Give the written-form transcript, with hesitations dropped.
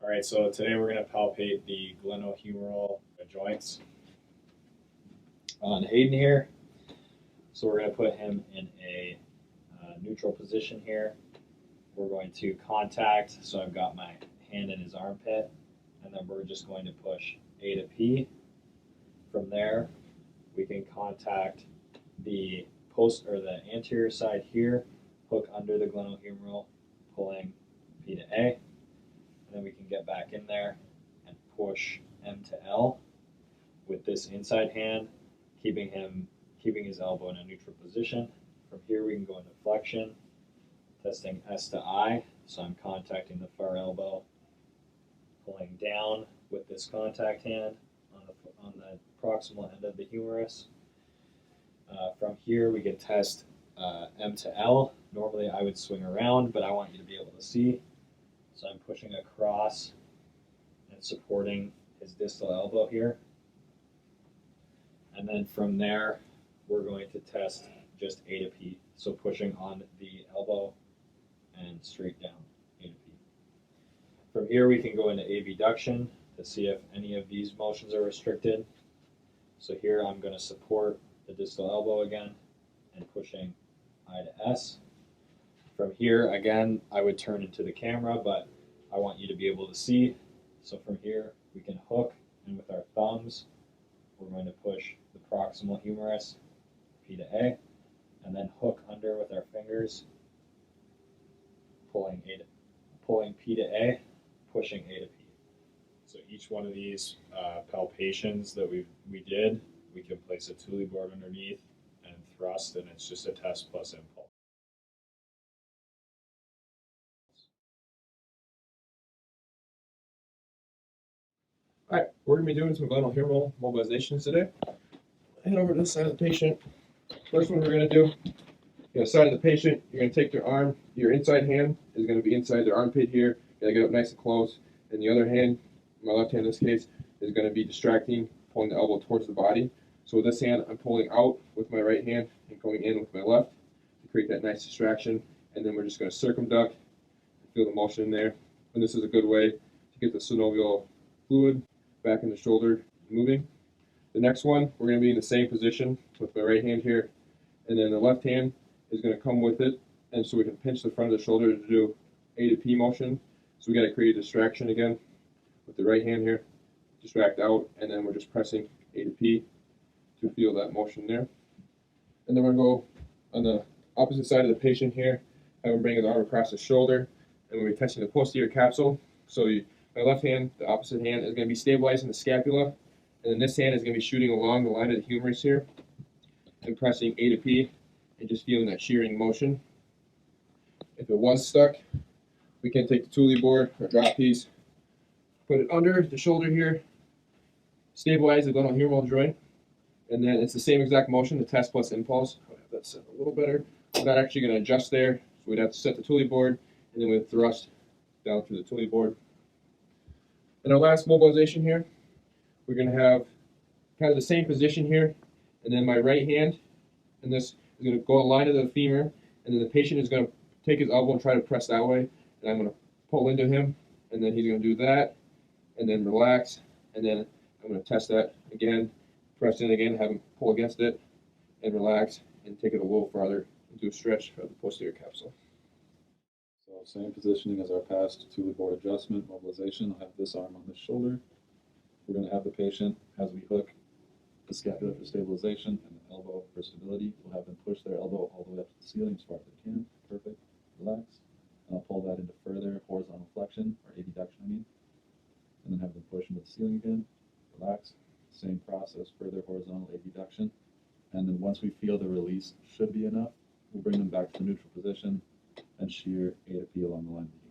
All right, so today we're going to palpate the glenohumeral joints on Hayden here. So we're going to put him in a neutral position here. We're going to contact, so I've got my hand in his armpit, and then we're just going to push A to P. From there, we can contact the the anterior side here, hook under the glenohumeral, pulling P to A, and then we can get back in there and push M to L with this inside hand, keeping his elbow in a neutral position. From here, we can go into flexion, testing S to I. So I'm contacting the far elbow, pulling down with this contact hand on the proximal end of the humerus. From here, we can test M to L. Normally, I would swing around, but I want you to be able to see. So I'm pushing across and supporting his distal elbow here. And then from there, we're going to test just A to P. So pushing on the elbow and straight down, A to P. From here, we can go into abduction to see if any of these motions are restricted. So here, I'm going to support the distal elbow again and pushing I to S. From here, again, I would turn into the camera, but I want you to be able to see. So from here, we can hook, and with our thumbs, we're going to push the proximal humerus, P to A, and then hook under with our fingers, pulling P to A, pushing A to P. So each one of these palpations that we did, we can place a Thule board underneath and thrust, and it's just a test plus impulse. All right, we're going to be doing some glenohumeral mobilizations today. Head over to the side of the patient. First one we're going to do, the side of the patient, you're going to take your inside hand is going to be inside their armpit here. You're going to get up nice and close. And the other hand, my left hand in this case, is going to be distracting, pulling the elbow towards the body. So with this hand, I'm pulling out with my right hand and going in with my left to create that nice distraction. And then we're just going to circumduct and feel the motion in there. And this is a good way to get the synovial fluid back in the shoulder moving. The next one, we're going to be in the same position with my right hand here. And then the left hand is going to come with it. And so we can pinch the front of the shoulder to do A to P motion. So we got to create a distraction again with the right hand here. Distract out, and then we're just pressing A to P to feel that motion there. And then we're going to go on the opposite side of the patient here. Have him bring his arm across the shoulder, and we'll be touching the posterior capsule. So my left hand, the opposite hand, is going to be stabilizing the scapula, and then this hand is going to be shooting along the line of the humerus here and pressing A to P and just feeling that shearing motion. If it was stuck, we can take the Thule board or drop piece, put it under the shoulder here, stabilize the glenohumeral joint, and then it's the same exact motion, the test plus impulse. I'll have that set a little better. We're not actually going to adjust there, so we'd have to set the Thule board, and then we'd thrust down through the Thule board. In our last mobilization here, we're going to have kind of the same position here, and then my right hand, and this is going to go line to the femur, and then the patient is going to take his elbow and try to press that way, and I'm going to pull into him, and then he's going to do that, and then relax, and then I'm going to test that again, press in again, have him pull against it, and relax, and take it a little farther, and do a stretch of the posterior capsule. So same positioning as our past Thule board adjustment mobilization. I'll have this arm on this shoulder. We're going to have the patient, as we hook the scapula for stabilization and the elbow for stability, we'll have them push their elbow all the way up to the ceiling as far as they can. Perfect. Relax. And I'll pull that into further horizontal flexion, or abduction, I mean. And then have them push into the ceiling again. Relax. Same process, further horizontal abduction. And then once we feel the release should be enough, we'll bring them back to the neutral position and shear A to P along the line of the